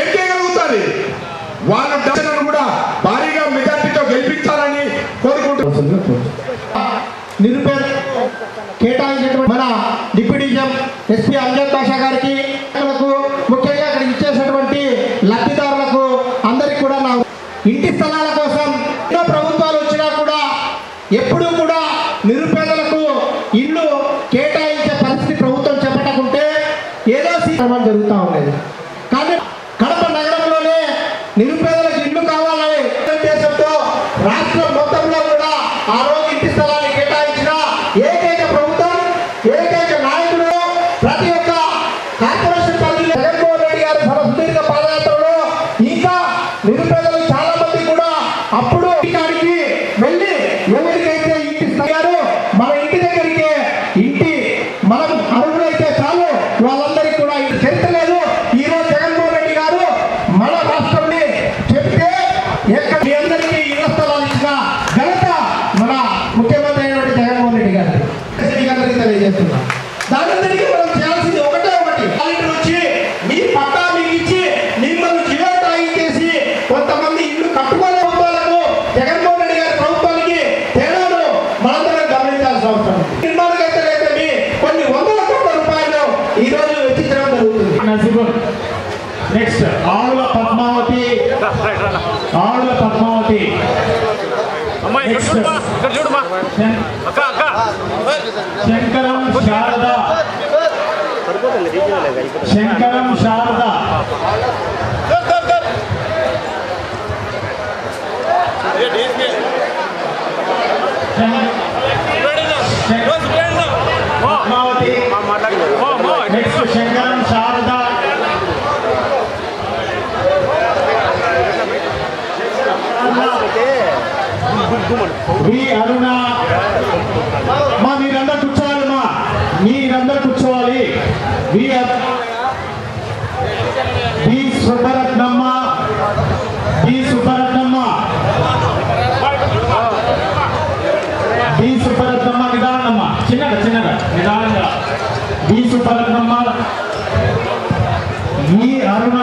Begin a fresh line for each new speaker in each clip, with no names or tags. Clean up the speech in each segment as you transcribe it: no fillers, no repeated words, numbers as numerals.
ఏం చేయగలుగుతారు? వాళ్ళ డబ్బులను కూడా భారీగా మెజార్టీతో గెలిపించాలని కోరుకుంటున్నారు.
నిరుపేద కేటాయించినటువంటి మన డిప్యూటీ ఎస్పీ అంజద్ బాషా గారికి, ముఖ్యంగా అక్కడ ఇచ్చేసినటువంటి లబ్ధిదారులకు అందరికీ కూడా నా ఇంటి స్థలాల కోసం ఎన్నో ప్రభుత్వాలు వచ్చినా కూడా ఎప్పుడూ కూడా నిరుపేదలకు ఇల్లు కేటాయించే పరిస్థితి ప్రభుత్వం చెప్పటకుంటే ఏదో సీక్రమం జరుగుతూ ఉండేది. కానీ కడప నగరంలోనే నిరుపేదలకు ఇల్లు కావాలనే ఉద్దేశంతో రాష్ట్రం మొత్తంలో కూడా ఆ రోజు ఇంటి స్థలాన్ని కేటాయించిన ఏకైక ప్రభుత్వం, ఏకైక నాయకుడు, ప్రతి ఒక్క కార్పొరేషన్ పరిధిలో జగన్మోహన్ రెడ్డి గారు తన సుదీర్ఘ పాదయాత్రలో ఇంకా నిరుపేదలు చాలా మంది కూడా అప్పుడు ఇంటికి వెళ్ళి ఎవరికైతే ఇంటి స్థలాలు మన ఇంటి దగ్గరికి ఇంటి మనం అడుగులైతే చాలు వాళ్ళందరికీ కూడా ఇంటి చరిత్ర లేదు. ఈ రోజు జగన్మోహన్ రెడ్డి గారు మన రాష్ట్రంని చెప్తే ఎక్కడ మీ అందరికీ ఇళ్ల స్థలాలు ఇచ్చిన ఘనత మన ముఖ్యమంత్రి అయినటువంటి జగన్మోహన్ రెడ్డి గారికి తెలియజేస్తున్నాం. దానందరికీ మనం చేయాల్సింది ఒకటే ఒకటి, వాలంటీర్ వచ్చి మీ పట్టా మీకు ఇచ్చి మిమ్మల్ని జియో ట్యాగింగ్ చేసి కొంతమంది ఇల్లు కట్టుకోలే ప్రభుత్వాలకు జగన్మోహన్ రెడ్డి గారి ప్రభుత్వానికి తేడాను మనందరం గమనించాల్సిన అవసరం. నిర్మాణకర్తలైతే కొన్ని వందల కోట్ల రూపాయలు ఈ రోజు వెచ్చించడం జరుగుతుంది.
నెక్స్ట్ ఆవుల పద్మావతి, ఆవుల పద్మావతి. శంకరం శారద, శంకరం శారద. పద్మావతి. నెక్స్ట్ శంకరం శారద. వి అరుణ. మా మీరందరూ కూర్చోవాలి, మా మీరందరూ కూర్చోవాలి. వి సుబ్బరత్నమ్మ, వి సుబ్బరత్నమ్మ, వి సుబ్బరత్నమ్మ. నిదానమ్మ, చిన్నగా చిన్నగా నిదానంగా. వి సుబ్బరత్నమ్మ, వి అరుణ,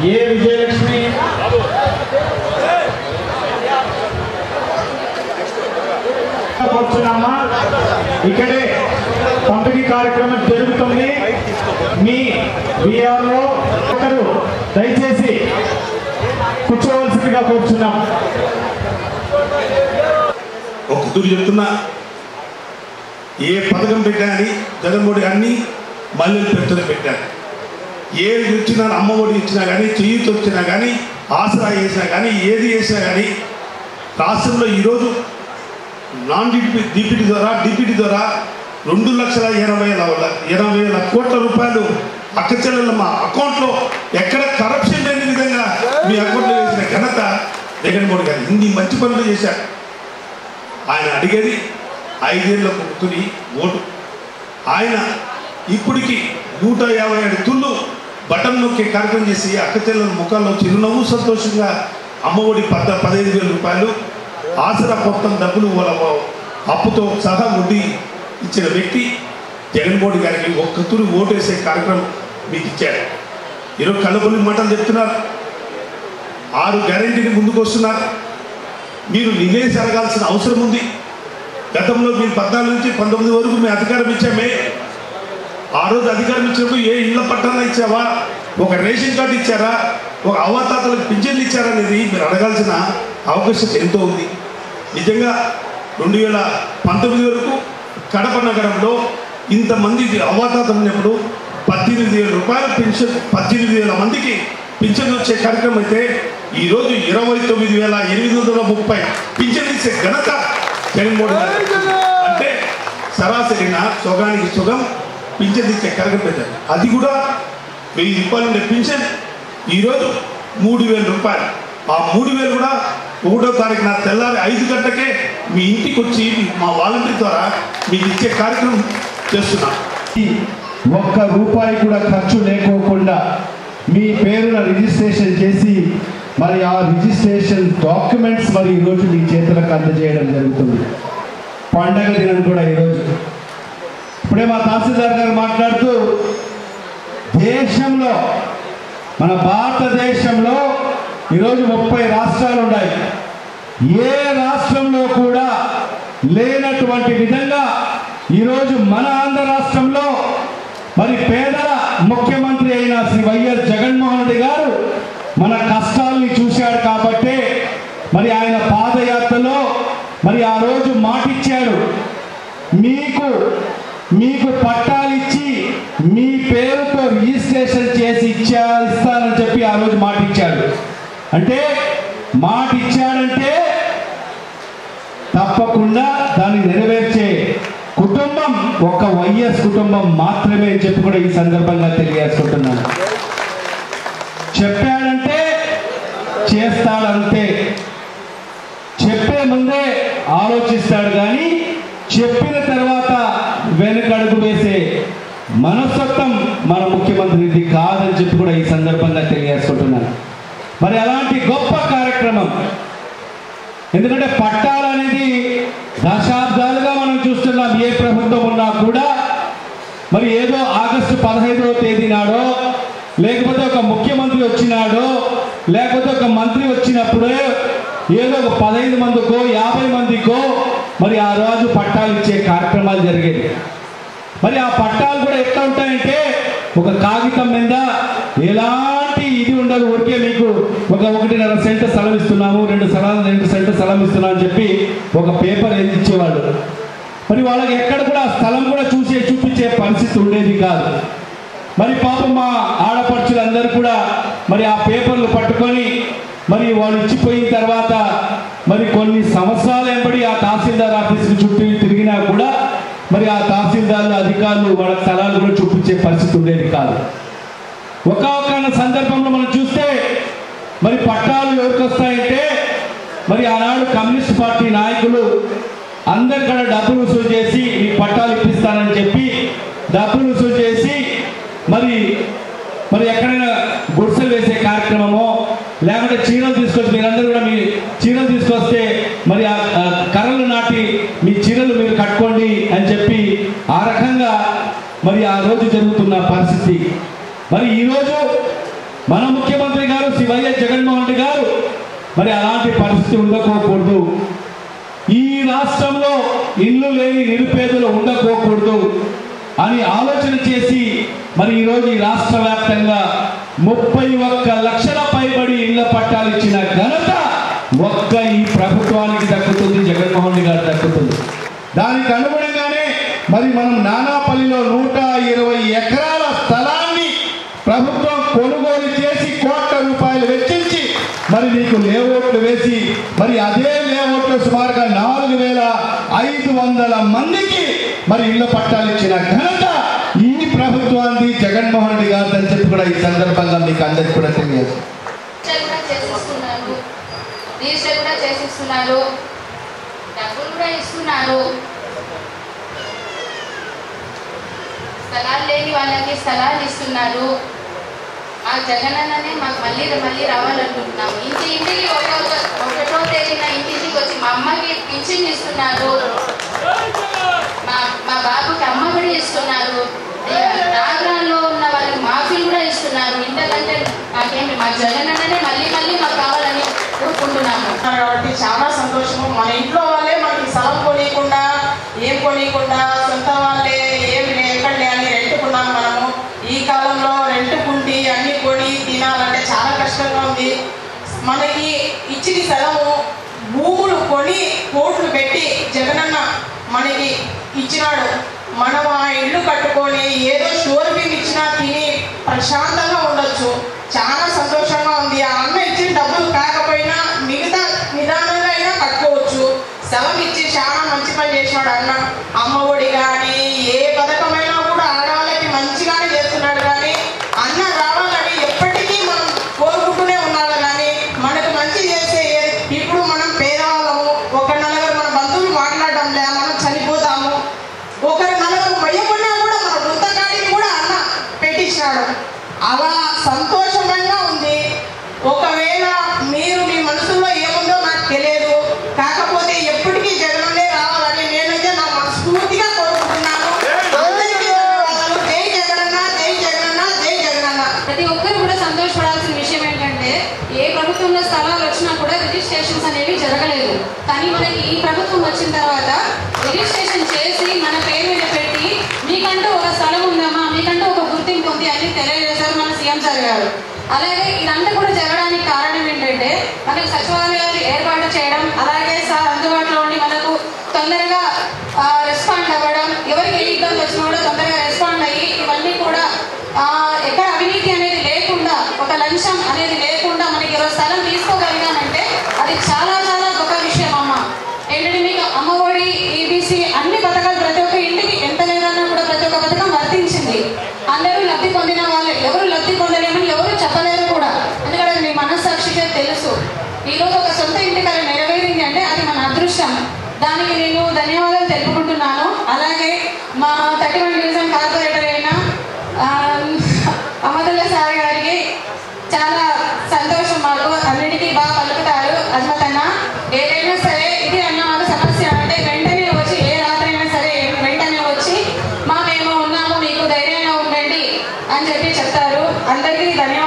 ఏ విజయలక్ష్మి, కూర్చున్నామా? ఇక్కడే పంపిణీ కార్యక్రమం జరుగుతుంది. మీ బీఆర్ఓ ఒకరు దయచేసి కూర్చోవలసిందిగా కూర్చున్నాం.
ఒక కుదురు చెప్తున్నా, ఏ పథకం పెట్టాని జగన్మోహన్ అన్ని మల్లెలు పెట్టుకుని పెట్టాను. ఏది ఇచ్చినా, అమ్మఒడి ఇచ్చినా కానీ, చేయూత వచ్చినా కానీ, ఆసరా చేసినా కానీ, ఏది చేసినా కానీ రాష్ట్రంలో ఈరోజు నాన్ డిప్యూటీ ద్వారా డిప్యూటీ ద్వారా 2,80,000 కోట్ల రూపాయలు అక్క చెల్లెల మా అకౌంట్లో ఎక్కడ కరప్షన్ లేని విధంగా మీ అకౌంట్లో వేసిన ఘనత జగన్మోహన్ గారు. ఇన్ని మంచి పనులు చేశారు. ఆయన అడిగేది 5 ఏళ్ళ కూతురి ఓటు. ఆయన ఇప్పటికి 157 తుళ్ళు బటన్ నొక్కి కార్యక్రమం చేసి అక్క చెల్లెల ముఖాల్లో చిరునవ్వు సంతోషంగా అమ్మఒడి 15,000 రూపాయలు, ఆసరా మొత్తం డబ్బులు వాళ్ళ అప్పుతో సహా వడ్డీ ఇచ్చిన వ్యక్తి జగన్మోహన్ గారికి ఒక్క తురు ఓటేసే కార్యక్రమం మీకు ఇచ్చాడు. ఈరోజు కళ్ళబొల్లి మాటలు చెప్తున్నారు. 6 గ్యారెంటీని ముందుకు వస్తున్నారు. మీరు నిలేసి అడగాల్సిన అవసరం ఉంది. గతంలో మీరు 14 నుంచి 19 వరకు మేము అధికారం ఇచ్చామే. ఆ రోజు అధికారం ఇచ్చినప్పుడు ఏ ఇళ్ల పట్టాలు ఇచ్చావా, ఒక రేషన్ కార్డు ఇచ్చారా, ఒక అవ్వాతాతలకు పింఛన్లు ఇచ్చారా అనేది మీరు అడగాల్సిన అవకాశం ఎంతో ఉంది. నిజంగా 2019 వరకు కడప నగరంలో ఇంతమంది అవ్వాతాతలు ఉన్నప్పుడు 18,000 రూపాయల పెన్షన్ 18,000 మందికి పింఛన్ వచ్చే కార్యక్రమం అయితే ఈరోజు 29,830 పింఛన్ ఇచ్చే ఘనత జగన్మోహన్ గారు. అంటే సరాసరిన సుగానికి సుగం పింఛన్ ఇచ్చే కార్యక్రమం పెట్టారు. అది కూడా 1000 రూపాయలు ఉండే పింఛన్ ఈరోజు 3,000 రూపాయలు. ఆ 3,000 కూడా 1వ తారీఖున తెల్లారి 5 గంటలకే మీ ఇంటికి వచ్చి మా వాలంటీర్ ద్వారా మీకు ఇచ్చే కార్యక్రమం చేస్తున్నాం.
ఒక్క రూపాయి కూడా ఖర్చు లేకోకుండా మీ పేరున రిజిస్ట్రేషన్ చేసి మరి ఆ రిజిస్ట్రేషన్ డాక్యుమెంట్స్ మరి ఈరోజు నీ చేతులకు అందజేయడం జరుగుతుంది. పండగ దినం కూడా ఈరోజు. ఇప్పుడే మా తహసీల్దార్ గారు మాట్లాడుతూ దేశంలో మన భారతదేశంలో ఈరోజు 30 రాష్ట్రాలు ఉన్నాయి. ఏ రాష్ట్రంలో కూడా లేనటువంటి విధంగా ఈరోజు మన ఆంధ్ర రాష్ట్రంలో మరి పేదల ముఖ్యమంత్రి అయిన శ్రీ వైఎస్ జగన్మోహన్ రెడ్డి గారు మన కష్టాల్ని చూశాడు కాబట్టే మరి ఆయన పాదయాత్రలో మరి ఆ రోజు మాటిచ్చాడు, మీకు పట్టాలిచ్చి మీ పేరుతో రిజిస్ట్రేషన్ చేసి ఇస్తానని చెప్పి ఆ రోజు మాటిచ్చాడు. అంటే మాటిచ్చాడంటే తప్పకుండా దాన్ని నెరవేర్చే కుటుంబం ఒక వైఎస్ కుటుంబం మాత్రమే అని చెప్పి కూడా ఈ సందర్భంగా తెలియజేసుకుంటున్నాను. చెప్పాడంటే చేస్తాడంతే. చెప్పే ముందే ఆలోచిస్తాడు కానీ చెప్పిన తర్వాత వెనుకడుగు వేసే మనస్తత్వం మన ముఖ్యమంత్రికి కాదని చెప్పి కూడా ఈ సందర్భంగా తెలియజేసుకుంటున్నాను. మరి అలాంటి గొప్ప కార్యక్రమం, ఎందుకంటే పట్టాలు అనేది దశాబ్దాలుగా మనం చూస్తున్నాం. ఏ ప్రభుత్వం ఉన్నా కూడా మరి ఏదో ఆగస్టు 15వ తేదీ నాడో లేకపోతే ఒక ముఖ్యమంత్రి వచ్చినాడో లేకపోతే ఒక మంత్రి వచ్చినప్పుడే ఏదో ఒక 15 మందికో 50 మందికో మరి ఆ రోజు పట్టాలు ఇచ్చే కార్యక్రమాలు జరిగేవి. మరి ఆ పట్టాలు కూడా ఎట్లా ఉంటాయంటే ఒక కాగితం మీద ఎలాంటి ఇది ఉండదు. ఊరికే మీకు ఒక 1.5 సెంటు స్థలం ఇస్తున్నాము, 2 సెంటు స్థలం ఇస్తున్నాం అని చెప్పి ఒక పేపర్ ఏది ఇచ్చేవాళ్ళు. మరి వాళ్ళకి ఎక్కడ కూడా స్థలం కూడా చూపించే పరిస్థితి ఉండేది కాదు. మరి పాపం మా ఆడపడుచులందరూ కూడా మరి ఆ పేపర్లు పట్టుకొని మరి వాళ్ళు ఇచ్చిపోయిన తర్వాత మరి కొన్ని సంవత్సరాలు వెంబడి ఆ తహసీల్దార్ ఆఫీస్కి చుట్టూ తిరిగినా కూడా మరి ఆ తహసీల్దార్లు అధికారులు వాళ్ళ స్థలాలు కూడా చూపించే పరిస్థితి ఉండేది కాదు. ఒక సందర్భంలో మనం చూస్తే మరి పట్టాలు ఎవరికి వస్తాయంటే మరి ఆనాడు కమ్యూనిస్ట్ పార్టీ నాయకులు అందరికన్నా డబ్బులు వసూలు చేసి మీకు పట్టాలు ఇప్పిస్తానని చెప్పి డబ్బులు వసూలు చేసి మరి ఎక్కడైనా గుడిసెలు వేసే కార్యక్రమమో లేకుంటే చీరలు తీసుకొచ్చి మీరందరూ కూడా మీ చీరలు తీసుకొస్తే మరి ఆ కర్రలు నాటి మీ చీరలు మీరు కట్టుకోండి అని చెప్పి ఆ రకంగా మరి ఆ రోజు జరుగుతున్న పరిస్థితి. మరి ఈరోజు మన ముఖ్యమంత్రి గారు శ్రీ వైఎస్ జగన్మోహన్ రెడ్డి గారు మరి అలాంటి పరిస్థితి ఉండకోకూడదు. ఈ రాష్ట్రంలో ఇల్లు లేని నిరుపేదలు ఉండకోకూడదు అని ఆలోచన చేసి మరి ఈరోజు ఈ రాష్ట్ర వ్యాప్తంగా 31 లక్షల పైబడి ఇళ్ల పట్టాలు ఇచ్చిన ఘనత ఒక్క ఈ ప్రభుత్వానికి దక్కుతుంది, జగన్మోహన్ రెడ్డి గారు దక్కుతుంది. దానికి అనుగుణంగానే మరి మనం నానాపల్లిలో 120 ఎకరాల స్థలాన్ని ప్రభుత్వం కొనుగోలు చేసి కోట్ల రూపాయలు వెచ్చించి మరి మీకు లేఅవుట్లు వేసి మరి అదే లేఅవుట్లో సుమారుగా 4500 మందికి మరి ఇళ్ల పట్టాలు ఇచ్చిన ఘనత ఈ ప్రభుత్వాన్ని జగన్మోహన్ రెడ్డి గారు అని చెప్పి కూడా ఈ సందర్భంగా మీకు అందరికి కూడా తెలియదు.
డబ్బులు కూడా ఇస్తున్నారు. స్థలాలు లేని వాళ్ళకి స్థలాలు ఇస్తున్నారు. మా జగనన్ననే మాకు మళ్ళీ రావాలనుకుంటున్నాము. ఇంటికి ఒకటో తేదీన ఇంటింటికి వచ్చి మా అమ్మకి పింఛన్ ఇస్తున్నారు, మా బాబుకి అమ్మఒడి ఇస్తున్నారు, నాగరాల్లో ఉన్న వాళ్ళకి మాఫీలు కూడా ఇస్తున్నారు. ఇంతకంటే మాకేమి మా జగనన్ననే మళ్ళీ మాకు కావాలని కోరుకుంటున్నాము.
కాబట్టి చాలా సంతోషము. మన ఇంట్లో వాళ్ళే మనకి స్థలం కొనియకుండా ఏం కొనియకుండా సొంత వాళ్ళే ఏం ఎక్కడలే అని రెంటుకున్నాము. మనము ఈ కాలంలో రెంటుకుండి అన్ని కొని తినాలంటే చాలా కష్టంగా ఉంది. మనకి ఇచ్చిన స్థలము భూములు కొని కోట్లు పెట్టి జగనన్న మనకి ఇచ్చినాడు. మనం ఆ ఇల్లు కట్టుకొని ఏదో స్టోర్ బిల్ ఇచ్చినా తిని ప్రశాంతంగా ఉండొచ్చు. చాలా సంతోషంగా ఉంది. ఆ అన్న ఇచ్చిన డబ్బులు కాకపోయినా మిగతా నిదానంగా అయినా కట్టుకోవచ్చు. స్థలం ఇచ్చి చాలా మంచి పని చేసినాడు అన్న. అమ్మఒడి కానీ ఏ పథకమైనా కూడా ఆడవాళ్ళకి మంచిగానే చేస్తున్నాడు. కానీ అన్న రావాలని ఎప్పటికీ మనం కోరుకుంటూనే ఉన్నాడు. కానీ మనకు మంచి చేసే ఇప్పుడు మనం పేదవాళ్ళము, ఒక నలుగురు మన బంధువులు మాట్లాడడం లే, మనం చనిపోతాము. ఒకరు నలుగురు భయపడినా కూడా మన వృత్తగాడిని కూడా అన్న పెట్టించినాడు. అలా సంతోషంగా ఉంది. ఒకవేళ
ఒక్కరు కూడా సంతోషపడాల్సిన విషయం ఏంటంటే ఏ ప్రభుత్వంలో స్థలాలు వచ్చినా కూడా రిజిస్ట్రేషన్స్ అనేవి జరగలేదు. కానీ మనకి ఈ ప్రభుత్వం వచ్చిన తర్వాత రిజిస్ట్రేషన్ చేసి మన పేరు మీద పెట్టి మీకంటూ ఒక స్థలం ఉందమ్మా, మీకంటూ ఒక గుర్తింపు ఉంది అని తెలియజేశారు మన సీఎం సార్ గారు. అలాగే ఇదంతా కూడా జరగడానికి కారణం ఏంటంటే మనకు సచివాలయాలు ఏర్పాటు చేయడం, అలాగే సార్ అందుబాటులో ఉండి మనకు తొందరగా రెస్పాండ్ అవ్వడం, ఎవరికి ఏ ఇబ్బంది వచ్చినా కూడా తొందరగా రెస్పాండ్ అయ్యి ఇవన్నీ కూడా ఎక్కడ అవినీతి అనేది లేకుండా, ఒక లంచం అనేది లేకుండా మనకి ఈరోజు స్థలం తీసుకోగలిగామంటే అది చాలా చాలా గొప్ప విషయం అమ్మ. ఏంటంటే మీకు అమ్మఒడి, ఈబీసీ అన్ని పథకాలు ప్రతి ఒక్క ఇంటికి ఎంత లేదన్నా కూడా ప్రతి ఒక్క పథకం వర్తించింది. అందరూ లబ్ధి పొందిన వాళ్ళే, ఎవరు లబ్ధి పొందలేమని ఎవరు చెప్పలేరు కూడా, ఎందుకంటే మీ మనస్సాక్షిగా తెలుసు. ఈరోజు ఒక సొంత ఇంటికి అది నెరవేరింది అంటే అది మన అదృష్టం. దానికి నేను ధన్యవాదాలు తెలుపుకుంటున్నాను. అలాగే మా 31 డివిజన్ కార్పొరేటర్ అయిన అమదుల్లా సార్ గారికి చాలా సంతోషం. మాకు అన్నిటికీ బాగా పలుకుతారు. అజ్మతన్న ఏదైనా సరే ఇది అన్న మాకు సమస్య అంటే వెంటనే వచ్చి, ఏ రాత్రి అయినా సరే వెంటనే వచ్చి మేము ఉన్నాము, మీకు ధైర్యంగా ఉండండి అని చెప్పి చెప్తారు. అందరికీ ధన్యవాదాలు.